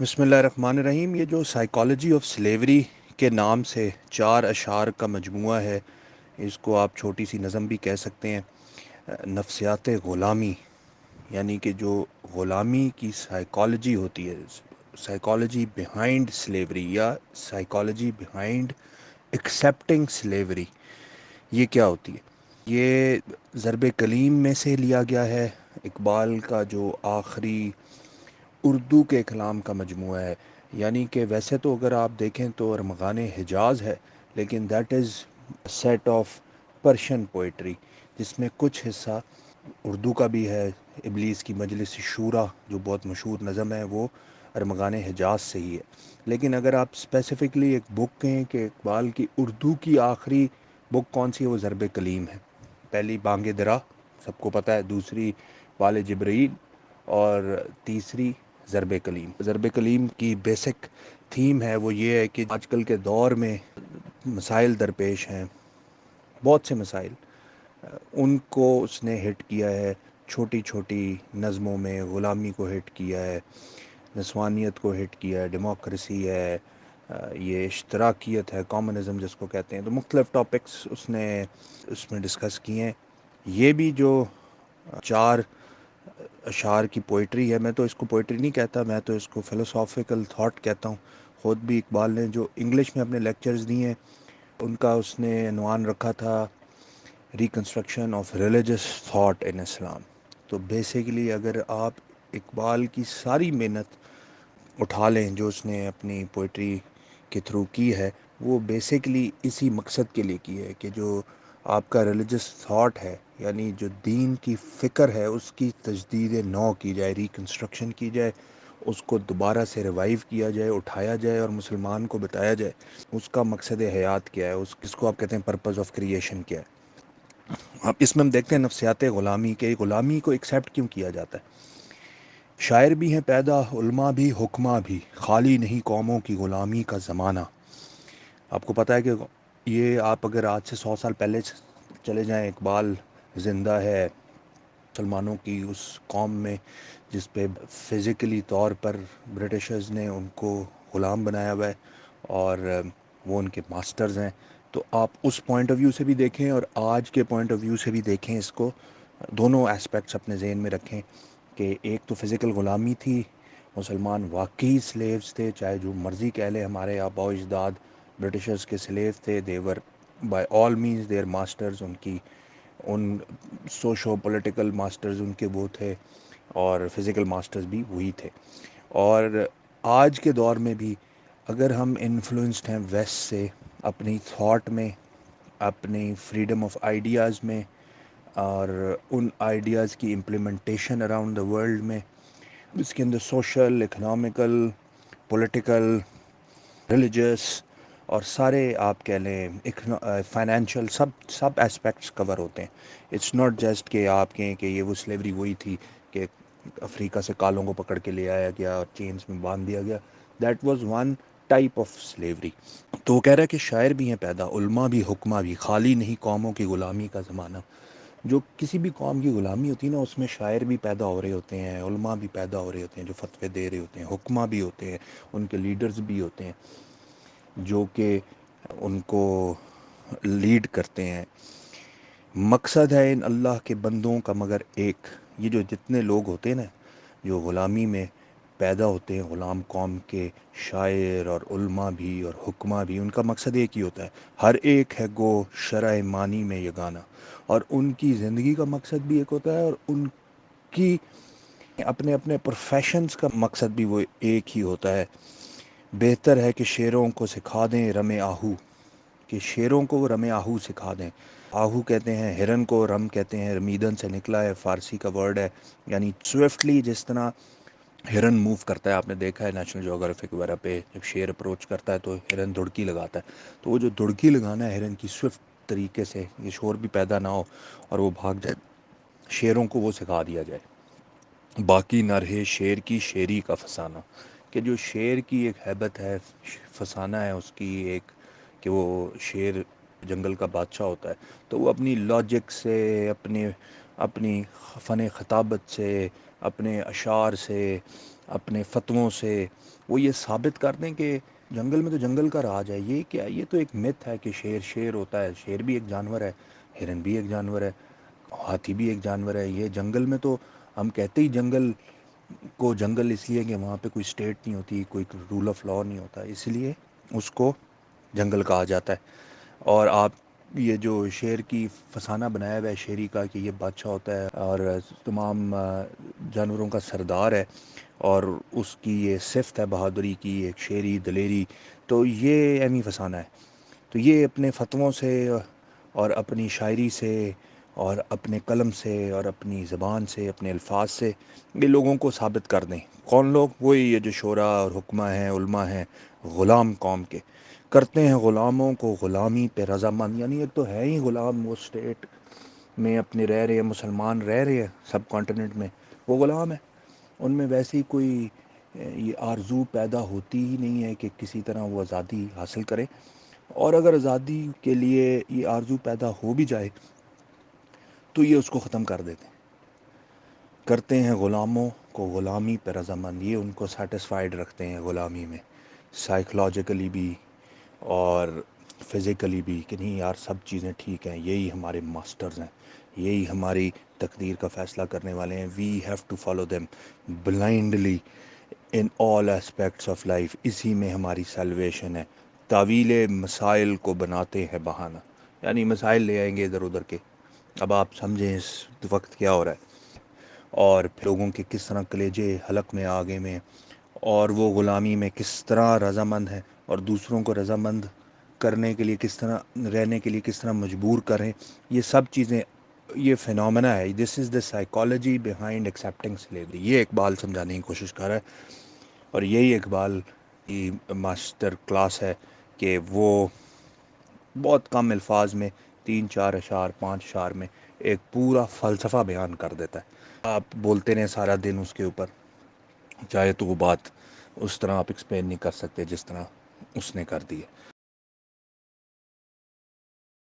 بسم اللہ الرحمن الرحیم۔ یہ جو سائیکالوجی آف سلیوری کے نام سے 4 اشعار کا مجموعہ ہے، اس کو آپ چھوٹی سی نظم بھی کہہ سکتے ہیں۔ نفسیات غلامی، یعنی کہ جو غلامی کی سائیکالوجی ہوتی ہے، سائیکالوجی بیہائنڈ سلیوری یا سائیکالوجی بیہائنڈ ایکسیپٹنگ سلیوری، یہ کیا ہوتی ہے؟ یہ ضرب کلیم میں سے لیا گیا ہے، اقبال کا جو آخری اردو کے کلام کا مجموعہ ہے۔ یعنی کہ ویسے تو اگر آپ دیکھیں تو ارمغان حجاز ہے، لیکن that is set of Persian poetry, جس میں کچھ حصہ اردو کا بھی ہے۔ ابلیس کی مجلس شورا جو بہت مشہور نظم ہے، وہ ارمغان حجاز سے ہی ہے۔ لیکن اگر آپ اسپیسیفکلی ایک بک کہیں کہ اقبال کی اردو کی آخری بک کون سی ہے، وہ ضرب کلیم ہے۔ پہلی بانگ درا سب کو پتہ ہے، دوسری وال جبرائیل، اور تیسری ضرب کلیم۔ ضرب کلیم کی بیسک تھیم ہے وہ یہ ہے کہ آج کل کے دور میں مسائل درپیش ہیں، بہت سے مسائل، ان کو اس نے ہٹ کیا ہے چھوٹی چھوٹی نظموں میں۔ غلامی کو ہٹ کیا ہے، نسوانیت کو ہٹ کیا ہے، ڈیموکریسی ہے، یہ اشتراکیت ہے، کامنزم جس کو کہتے ہیں۔ تو مختلف ٹاپکس اس نے اس میں ڈسکس کیے ہیں۔ یہ بھی جو 4 اشعار کی پوئٹری ہے، میں تو اس کو پوئٹری نہیں کہتا، میں تو اس کو فلسافیکل تھاٹ کہتا ہوں۔ خود بھی اقبال نے جو انگلش میں اپنے لیکچرز دیے ہیں، ان کا اس نے عنوان رکھا تھا reconstruction of religious thought in Islam. تو بیسیکلی اگر آپ اقبال کی ساری محنت اٹھا لیں جو اس نے اپنی پوئٹری کے تھرو کی ہے، وہ بیسیکلی اسی مقصد کے لیے کی ہے کہ جو آپ کا ریلیجس تھاٹ ہے، یعنی جو دین کی فکر ہے، اس کی تجدید نو کی جائے، ریکنسٹرکشن کی جائے، اس کو دوبارہ سے ریوائیو کیا جائے، اٹھایا جائے اور مسلمان کو بتایا جائے اس کا مقصد حیات کیا ہے، اس کو آپ کہتے ہیں پرپز آف کریشن کیا ہے۔ اب اس میں ہم دیکھتے ہیں نفسیات غلامی کے، غلامی کو ایکسیپٹ کیوں کیا جاتا ہے۔ شاعر بھی ہیں پیدا، علماء بھی، حکماں بھی، خالی نہیں قوموں کی غلامی کا زمانہ۔ آپ کو پتہ ہے کہ یہ آپ اگر آج سے 100 سال پہلے چلے جائیں، اقبال زندہ ہے مسلمانوں کی اس قوم میں جس پہ فزیکلی طور پر برٹشرز نے ان کو غلام بنایا ہوا ہے، اور وہ ان کے ماسٹرز ہیں۔ تو آپ اس پوائنٹ آف ویو سے بھی دیکھیں اور آج کے پوائنٹ آف ویو سے بھی دیکھیں، اس کو دونوں اسپیکٹس اپنے ذہن میں رکھیں کہ ایک تو فزیکل غلامی تھی، مسلمان واقعی سلیوز تھے، چاہے جو مرضی کہہ لے، ہمارے آباء و اجداد برٹشرز کے سلیو تھے، they were by all means their masters, ان کی ان سوشو پولیٹیکل ماسٹرز ان کے وہ تھے، اور فزیکل ماسٹرز بھی وہی تھے۔ اور آج کے دور میں بھی اگر ہم انفلوئنسڈ ہیں ویسٹ سے، اپنی تھاٹ میں، اپنی فریڈم آف آئیڈیاز میں، اور ان آئیڈیاز کی امپلیمنٹیشن اراؤنڈ دا ورلڈ میں، اس کے اندر سوشل، اکنامیکل، پولیٹیکل، ریلیجس اور سارے آپ کہہ لیں فائنینشیل، سب اسپیکٹس کور ہوتے ہیں۔ اٹس ناٹ جسٹ کہ آپ کہیں کہ یہ وہ سلیوری وہی تھی کہ افریقہ سے کالوں کو پکڑ کے لے آیا گیا اور چینز میں باندھ دیا گیا۔ That was one type of slavery. تو وہ کہہ رہا ہے کہ شاعر بھی ہیں پیدا، علماء بھی، حکماں بھی، خالی نہیں قوموں کی غلامی کا زمانہ۔ جو کسی بھی قوم کی غلامی ہوتی ہے نا، اس میں شاعر بھی پیدا ہو رہے ہوتے ہیں، علماء بھی پیدا ہو رہے ہوتے ہیں جو فتوے دے رہے ہوتے ہیں، حکماں بھی ہوتے ہیں، ان کے لیڈرز بھی ہوتے ہیں جو کہ ان کو لیڈ کرتے ہیں۔ مقصد ہے ان اللہ کے بندوں کا مگر ایک۔ یہ جو جتنے لوگ ہوتے ہیں نا جو غلامی میں پیدا ہوتے ہیں، غلام قوم کے شاعر اور علماء بھی اور حکماں بھی، ان کا مقصد ایک ہی ہوتا ہے، ہر ایک ہے گو شرع مانی میں یگانہ، اور ان کی زندگی کا مقصد بھی ایک ہوتا ہے، اور ان کی اپنے اپنے پروفیشنز کا مقصد بھی وہ ایک ہی ہوتا ہے۔ بہتر ہے کہ شیروں کو سکھا دیں رم آہو، کہ شیروں کو وہ رم آہو سکھا دیں۔ آہو کہتے ہیں ہرن کو، رم کہتے ہیں رمیدن سے نکلا ہے، فارسی کا ورڈ ہے، یعنی سوئفٹلی جس طرح ہرن موو کرتا ہے، آپ نے دیکھا ہے نیشنل جیوگرافک وغیرہ پہ جب شیر اپروچ کرتا ہے تو ہرن دڑکی لگاتا ہے، تو وہ جو دڑکی لگانا ہے ہرن کی سوئفٹ طریقے سے، یہ شور بھی پیدا نہ ہو اور وہ بھاگ جائے، شیروں کو وہ سکھا دیا جائے۔ باقی نہ رہے شیر کی شیری کا فسانہ، کہ جو شیر کی ایک ہیبت ہے، فسانہ ہے اس کی ایک، کہ وہ شیر جنگل کا بادشاہ ہوتا ہے، تو وہ اپنی لاجک سے، اپنی فن خطابت سے، اپنے اشعار سے، اپنے فتووں سے وہ یہ ثابت کر دیں کہ جنگل میں تو جنگل کا راج ہے. یہ کیا، یہ تو ایک مت ہے کہ شیر شیر ہوتا ہے. شیر بھی ایک جانور ہے، ہرن بھی ایک جانور ہے، ہاتھی بھی ایک جانور ہے. یہ جنگل میں تو ہم کہتے ہی جنگل کو جنگل اس لیے کہ وہاں پہ کوئی اسٹیٹ نہیں ہوتی، کوئی رول آف لا نہیں ہوتا، اس لیے اس کو جنگل کہا جاتا ہے. اور آپ یہ جو شیر کی فسانہ بنایا ہوا ہے شیری کا کہ یہ بادشاہ ہوتا ہے اور تمام جانوروں کا سردار ہے، اور اس کی یہ صفت ہے بہادری کی، ایک شیری دلیری، تو یہ ایمی فسانہ ہے. تو یہ اپنے فتووں سے اور اپنی شاعری سے اور اپنے قلم سے اور اپنی زبان سے، اپنے الفاظ سے یہ لوگوں کو ثابت کر دیں. کون لوگ؟ وہی یہ جو شعراء اور حکماء ہیں، علماء ہیں، غلام قوم کے، کرتے ہیں غلاموں کو غلامی پہ رضامند. یعنی ایک تو ہے ہی غلام، وہ اسٹیٹ میں اپنے رہ رہے ہیں، مسلمان رہ رہے ہیں سب کانٹیننٹ میں، وہ غلام ہے. ان میں ویسی کوئی یہ آرزو پیدا ہوتی ہی نہیں ہے کہ کسی طرح وہ آزادی حاصل کرے. اور اگر آزادی کے لیے یہ آرزو پیدا ہو بھی جائے تو یہ اس کو ختم کر دیتے ہیں. کرتے ہیں غلاموں کو غلامی پہ رضامند. یہ ان کو سیٹسفائیڈ رکھتے ہیں غلامی میں، سائیکلوجیکلی بھی اور فزیکلی بھی، کہ نہیں یار سب چیزیں ٹھیک ہیں، یہی ہمارے ماسٹرز ہیں، یہی ہماری تقدیر کا فیصلہ کرنے والے ہیں. We have to follow them blindly in all aspects of life. اسی میں ہماری سیلویشن ہے. تعویل مسائل کو بناتے ہیں بہانہ، یعنی مسائل لے آئیں گے ادھر ادھر کے. اب آپ سمجھیں اس وقت کیا ہو رہا ہے، اور پھر لوگوں کے کس طرح کلیجے حلق میں آگے میں، اور وہ غلامی میں کس طرح رضامند ہیں، اور دوسروں کو رضامند کرنے کے لیے کس طرح، رہنے کے لیے کس طرح مجبور کریں. یہ سب چیزیں، یہ فینومینا ہے. This is the psychology behind accepting slavery. یہ اقبال سمجھانے کی کوشش کر رہا ہے، اور یہی اقبال کی ماسٹر کلاس ہے کہ وہ بہت کم الفاظ میں 3 4 اشعار 5 اشعار میں ایک پورا فلسفہ بیان کر دیتا ہے. آپ بولتے رہیں سارا دن اس کے اوپر، چاہے تو وہ بات اس طرح آپ ایکسپلین نہیں کر سکتے جس طرح اس نے کر دی ہے.